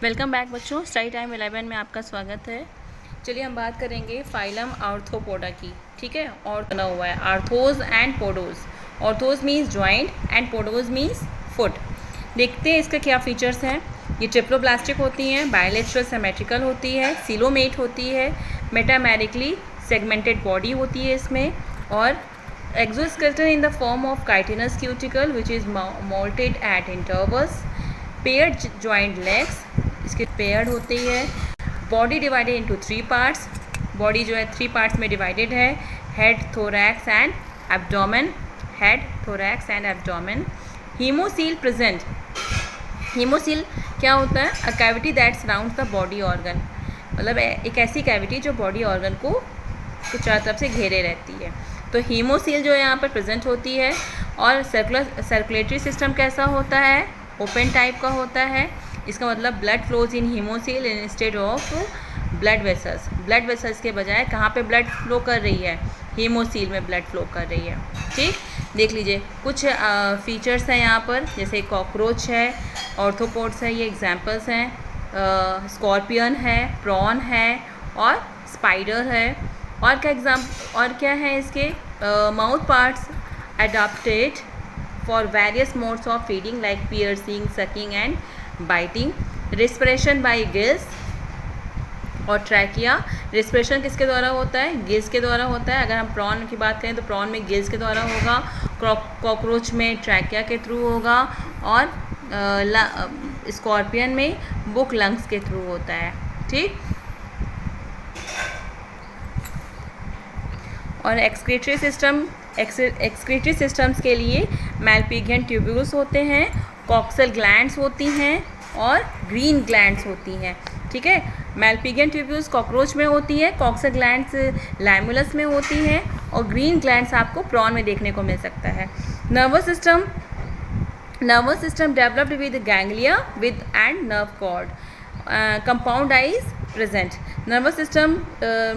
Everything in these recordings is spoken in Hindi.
वेलकम बैक बच्चों, स्टडी टाइम 11 में आपका स्वागत है। चलिए हम बात करेंगे फाइलम आर्थ्रोपोडा की। ठीक है, और बना हुआ है arthros and podos. Arthros means joint and podos means foot. देखते हैं इसके क्या फीचर्स हैं। ये ट्रिप्लोब्लास्टिक होती हैं, बायलेटरल सिमेट्रिकल होती है, सिलोमेट होती है, मेटामेरिकली सेगमेंटेड बॉडी होती है इसमें, और exoskeleton in the form of chitinous cuticle which is molted eight intervals, paired joint legs इसके पेयर्ड होती है, body divided into 3 parts, body जो है 3 पार्ट्स में डिवाइडेड है, head, thorax and abdomen, head, thorax and abdomen. Haemocoel present. Haemocoel क्या होता है? A cavity that surrounds the body organ, मतलब एक ऐसी कैविटी जो बॉडी ऑर्गन को चारों तरफ से घेरे रहती है। तो हीमोसील जो है यहाँ पर प्रेजेंट होती है। और सर्कुलेटरी सिस्टम कैसा होता है? ओपन टाइप का होता है। इसका मतलब blood flows in haemocoel instead of blood vessels. Blood vessels के बजाय कहाँ पे ब्लड फ्लो कर रही है? हीमोसील में ब्लड फ्लो कर रही है। ठीक, देख लीजिए कुछ फीचर्स हैं यहाँ पर, जैसे कॉकरोच है, ऑर्थोपोड्स है, ये एग्जांपल्स हैं। स्कॉर्पियन है, प्रॉन है और स्पाइडर है। और क्या है इसके? Mouth parts adapted for various modes of feeding like piercing, sucking and biting. Respiration by gills और ट्रैकिया। रिस्पिरेशन किसके द्वारा होता है? गिल्स के द्वारा होता है। अगर हम प्रॉन की बात करें तो प्रॉन में गिल्स के द्वारा होगा, कॉकरोच में ट्रैकिया के थ्रू होगा, और स्कॉर्पियन में बुक लंग्स के थ्रू होता है। ठीक, और एक्सक्रीटरी सिस्टम्स के लिए मैलपिगियन ट्यूब्यूल्स होते हैं, कॉक्सल ग्लैंड्स होती हैं और ग्रीन ग्लैंड्स होती हैं। ठीक है, मैलपिगियन ट्यूब्यूल्स कॉकरोच में होती है, कॉक्सल ग्लैंड्स लैमुलस में होती हैं, और ग्रीन ग्लैंड्स आपको प्रॉन में देखने को मिल सकता है। Nervous system developed with ganglia with and nerve cord. Compound eyes present. Nervous system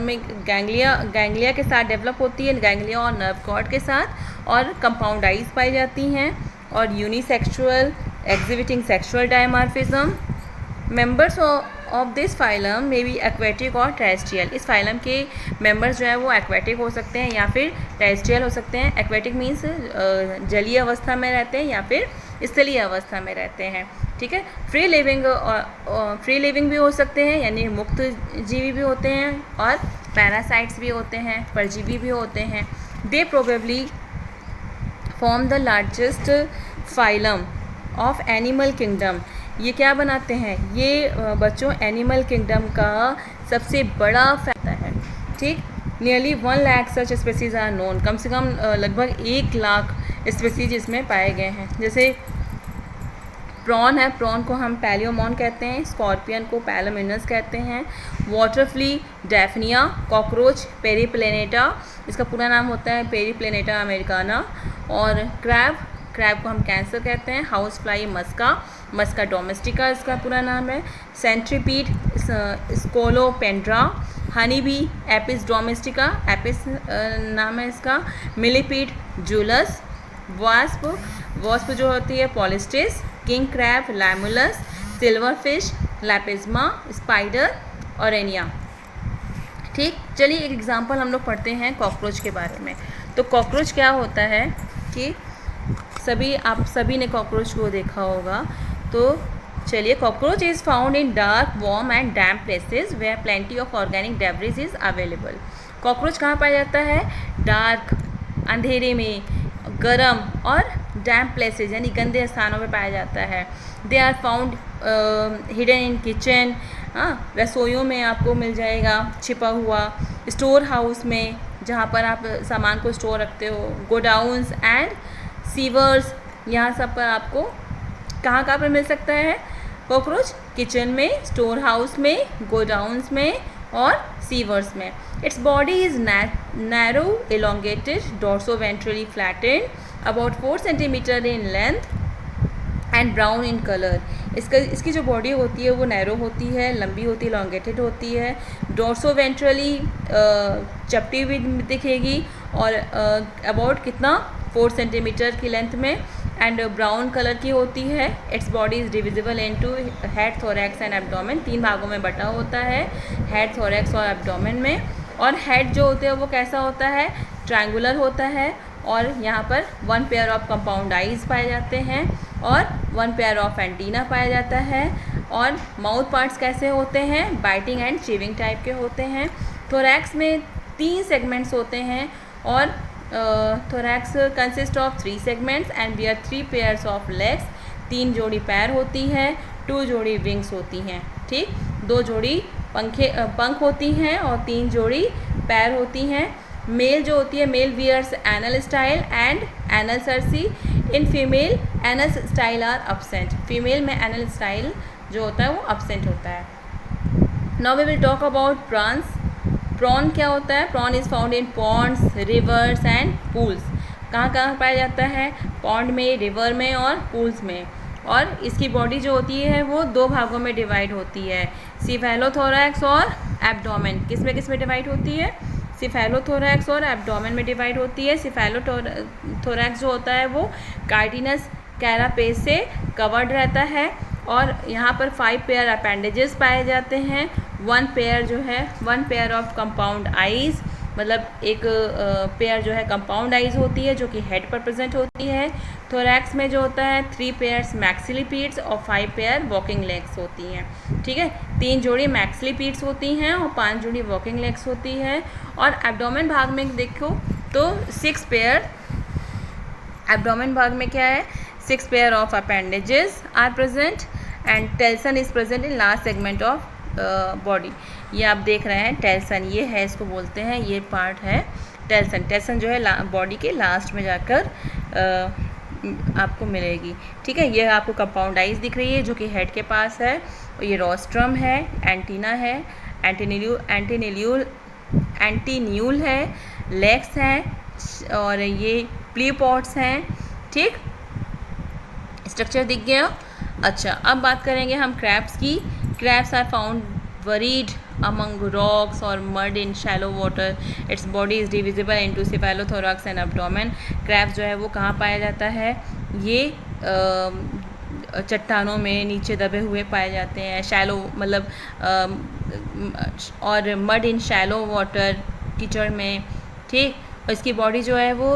में गैंग्लिया के साथ डेवलप होती है, गैंग्लिया और नर्व कॉर्ड के साथ, और कंपाउंड आइज पाई जाती हैं, और unisexual exhibiting sexual dimorphism. Members of this phylum may be aquatic और टेरेस्ट्रियल। इस फाइलम के मेंबर्स जो है वो एक्वेटिक हो सकते हैं या फिर टेरेस्ट्रियल हो सकते हैं। एक्वेटिक मीन्स जलीय अवस्था में रहते हैं या फिर स्थलीय अवस्था में रहते हैं। ठीक है, फ्री लिविंग भी हो सकते हैं, यानी मुक्त जीवी भी होते हैं, और पैरासाइट्स भी होते हैं, परजीवी भी होते हैं। They probably form the largest phylum of animal kingdom. ये क्या बनाते हैं? ये बच्चों एनिमल किंगडम का सबसे बड़ा फैक्टर है। ठीक, nearly 1 lakh such species are known. कम से कम लगभग 1 लाख स्पेसीज इसमें पाए गए हैं। जैसे प्रॉन है, प्रॉन को हम पैलियोमॉन कहते हैं, स्कॉर्पियन को पैलोमिनस कहते हैं, water flea daphnia, cockroach periplaneta, इसका पूरा नाम होता है पेरीप्लेनेटा अमेरिकाना, और क्रैब को हम कैंसर कहते हैं, हाउस फ्लाई मस्का डोमेस्टिका इसका पूरा नाम है, centipede Scolopendra, honey bee Apis domestica, Apis नाम है इसका, मिलीपीड जूलस, वास्प जो होती है Polistes, king crab Limulus, silver fish Lepisma, spider Aranea. ठीक, चलिए एक एग्जांपल हम लोग पढ़ते हैं कॉकरोच के बारे में। तो कॉकरोच क्या होता है कि आप सभी ने कॉकरोच को देखा होगा। तो चलिए, cockroach is found in dark, warm and damp places where plenty of organic debris is available. Cockroach कहाँ पाया जाता है? डार्क, अंधेरे में, गर्म और डैम्प प्लेसेस यानी गंदे स्थानों में पाया जाता है। They are found hidden in kitchen, रसोइयों में आपको मिल जाएगा छिपा हुआ, स्टोर हाउस में जहाँ पर आप सामान को स्टोर रखते हो, गोडाउन्स एंड सीवर्स, यहाँ सब पर आपको कहाँ पर मिल सकता है कॉकरोच? किचन में, स्टोर हाउस में, गोडाउन्स में और सीवर्स में। Its body is narrow elongated, dorsoventrally flattened, about 4 centimetre in length and brown in colour. इसकी जो बॉडी होती है वो नैरो होती है, लंबी होती है, elongated होती है, डोर्सोवेंट्रली चपटी हुई दिखेगी, और अबाउट कितना 4 सेंटीमीटर की लेंथ में, एंड ब्राउन कलर की होती है। It's body is divisible into head, thorax and abdomen, 3 भागों में बटा होता है हेड, थोरैक्स और एब्डोमेन में। और हेड जो होते हैं वो कैसा होता है, ट्रायंगुलर होता है, और यहाँ पर 1 पेयर ऑफ कंपाउंड आइज पाए जाते हैं और 1 पेयर ऑफ एंटीना पाया जाता है। और माउथ पार्ट्स कैसे होते हैं, बाइटिंग एंड चीविंग टाइप के होते हैं। थोरैक्स में 3 सेगमेंट्स होते हैं और thorax consist of 3 segments and bear 3 pairs of legs, 3 जोड़ी पैर होती है, 2 जोड़ी विंग्स होती हैं। ठीक, 2 जोड़ी पंख होती हैं और 3 जोड़ी पैर होती हैं। मेल जो होती है, male wears anal style and anal cerci. In female anal style are absent, female में एनल स्टाइल जो होता है वो अब्सेंट होता है। Now we will talk about prawns. Prawn क्या होता है, prawn is found in ponds, rivers and pools. कहाँ कहाँ पाया जाता है, पॉन्ड में, रिवर में और पूल्स में। और इसकी बॉडी जो होती है वो 2 भागों में डिवाइड होती है, सिफेलोथोरैक्स और एब्डोमेन। किस में डिवाइड होती है, सिफेलोथोरैक्स और एब्डोमेन में डिवाइड होती है। सिफेलोथोरैक्स जो होता है वो काइटिनस कैरापेस से कवर्ड रहता है और यहाँ पर 5 पेयर अपेंडेजेस पाए जाते हैं। 1 पेयर जो है, 1 पेयर ऑफ कंपाउंड आइज़, मतलब एक पेयर जो है कंपाउंड आइज़ होती है जो कि हेड पर प्रेजेंट होती है। थोरैक्स में जो होता है 3 पेयर्स मैक्सिलिपीड्स और 5 पेयर वॉकिंग लेग्स होती हैं। ठीक है, 3 जोड़ी मैक्सिलिपीड्स होती हैं और 5 जोड़ी वॉकिंग लेग्स होती है। और एब्डोमेन भाग में देखो तो 6 पेयर, एब्डोमेन भाग में क्या है, 6 pair of appendages are present and telson is present in last segment of body. ये आप देख रहे हैं टेल्सन, ये है, इसको बोलते हैं, ये पार्ट है टेल्सन। टेल्सन जो है बॉडी के लास्ट में जाकर आपको मिलेगी। ठीक है, ये आपको कंपाउंड आइज दिख रही है जो कि हेड के पास है, और ये रोस्ट्रम है, एंटीना है, एंटीन्यूल है, लेग्स हैं और ये प्लीपॉट्स हैं। ठीक, स्ट्रक्चर दिख गया। अच्छा, अब बात करेंगे हम क्रैब्स की। Crabs are found buried among rocks or mud in shallow water. Its body is divisible into cephalothorax and abdomen. Crabs जो है वो कहाँ पाया जाता है, ये चट्टानों में नीचे दबे हुए पाए जाते हैं, शैलो मतलब और मड इन शैलो वाटर, कीचड़ में। ठीक, और इसकी बॉडी जो है वो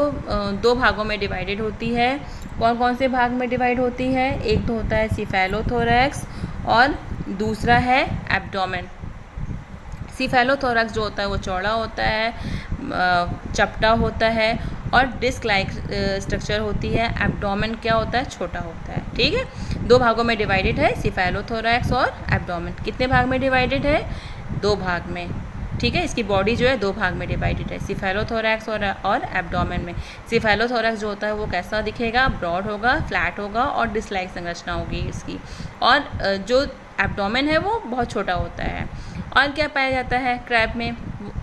2 भागों में डिवाइडेड होती है। कौन कौन से भाग में डिवाइड होती है, एक तो होता है सिफेलोथोरैक्स और दूसरा है एब्डोमेन। सिफेलोथोरैक्स जो होता है वो चौड़ा होता है, चपटा होता है और डिस्क लाइक स्ट्रक्चर होती है। एब्डोमेन क्या होता है, छोटा होता है। ठीक है, 2 भागों में डिवाइडेड है सिफेलोथोरैक्स और एब्डोमेन। कितने भाग में डिवाइडेड है, 2 भाग में। ठीक है, इसकी बॉडी जो है 2 भाग में डिवाइडेड है, सिफेलोथोरैक्स और एब्डोमेन में। सिफेलोथोरैक्स जो होता है वो कैसा दिखेगा, ब्रॉड होगा, फ्लैट होगा और डिस्क लाइक संरचना होगी इसकी। और जो एब्डोमेन है वो बहुत छोटा होता है। और क्या पाया जाता है क्रैब में,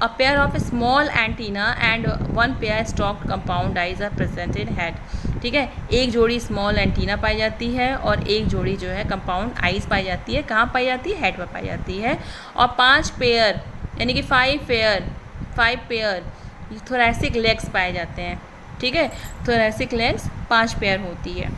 a pair of small antenna and 1 pair stalked compound eyes are present in head. ठीक है, एक जोड़ी स्मॉल एंटीना पाई जाती है और एक जोड़ी जो है कंपाउंड आइज पाई जाती है। कहाँ पाई जाती है, हेड पर पाई जाती है। और 5 पेयर यानी कि 5 पेयर थोरैसिक लेग्स पाए जाते हैं। ठीक है, थोरैसिक लेग्स 5 पेयर होती है।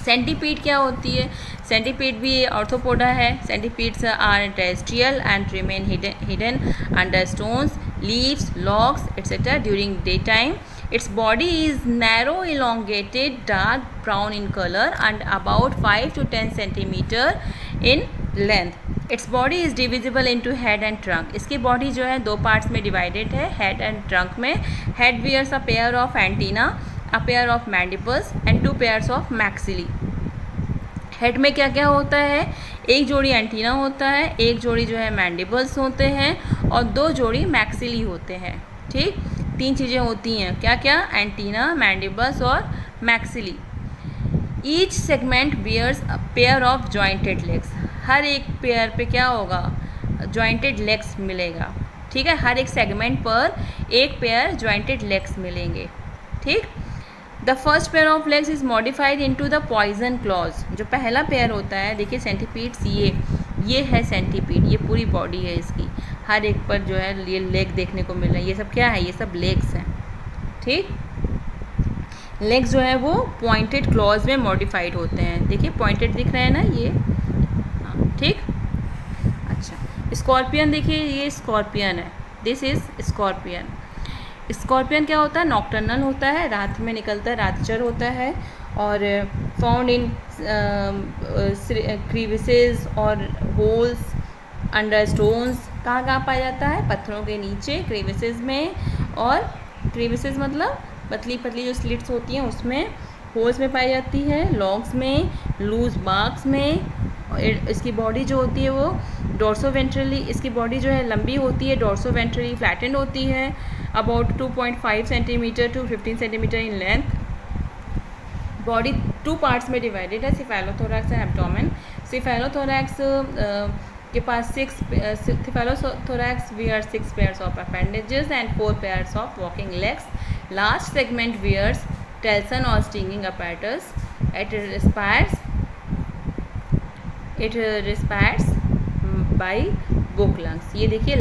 सेंटीपीड क्या होती है, सेंटीपीड भी ऑर्थोपोडा है। Centipedes are terrestrial and remain hidden under stones, leaves, logs etc. during daytime. Its body is narrow, elongated, dark brown in color and about 5 to 10 centimeter in length. Its body is divisible into head and trunk. इसकी बॉडी जो है 2 पार्ट्स में डिवाइडेड है, हेड एंड ट्रंक में। Head wears a pair of antennae, a pair of mandibles and 2 pairs of maxillae. Head में क्या क्या होता है, एक जोड़ी एंटीना होता है, एक जोड़ी जो है मैंडिबल्स होते हैं और 2 जोड़ी मैक्सिली होते हैं। ठीक, 3 चीज़ें होती हैं, क्या क्या, एंटीना, मैंडिबल्स और maxillae. Each segment bears a pair of jointed legs. हर एक पेयर पे क्या होगा, जॉइंटेड लेग्स मिलेगा। ठीक है, हर एक सेगमेंट पर एक पेयर जॉइंटेड लेग्स मिलेंगे। ठीक, the first pair of legs is modified into the poison claws. जो पहला पेयर होता है, देखिए सेंटीपीड्स, ये है सेंटीपीड, ये पूरी बॉडी है इसकी, हर एक पर जो है ये लेग देखने को मिल रहा है। ये सब क्या है, ये सब लेग्स हैं। ठीक, लेग्स जो है वो पॉइंटेड क्लॉज में मॉडिफाइड होते हैं। देखिए पॉइंटेड दिख रहे हैं ना ये, हाँ ठीक। अच्छा स्कॉर्पियन, देखिए ये स्कॉर्पियन है, दिस इज स्कॉर्पियन। स्कॉर्पियन क्या होता है, नॉक्टर्नल होता है, रात में निकलता है, रातचर होता है, और फाउंड इन क्रीविसेस और होल्स अंडर स्टोन्स। कहाँ कहाँ पाया जाता है, पत्थरों के नीचे, क्रीविसेस में, और क्रीविसेस मतलब पतली पतली जो स्लिट्स होती हैं उसमें, होल्स में पाई जाती है, लॉग्स में, लूज बार्क्स में। और इसकी बॉडी जो होती है वो डोर्सोवेंट्रली, इसकी बॉडी जो है लंबी होती है, डोर्सोवेंट्रली फ्लैटेंड होती है, about 2.5 centimetre to 15 centimetre in length. Body 2 parts में डिवाइडेड है, सिफेलोथोरैक्स एंड एब्डोमेन। सिफेलोथोरैक्स के पास cephalothorax wears 6 pairs of appendages and 4 pairs of walking legs. Last segment wears telson or stinging apparatus. It respires by book lungs. ये देखिए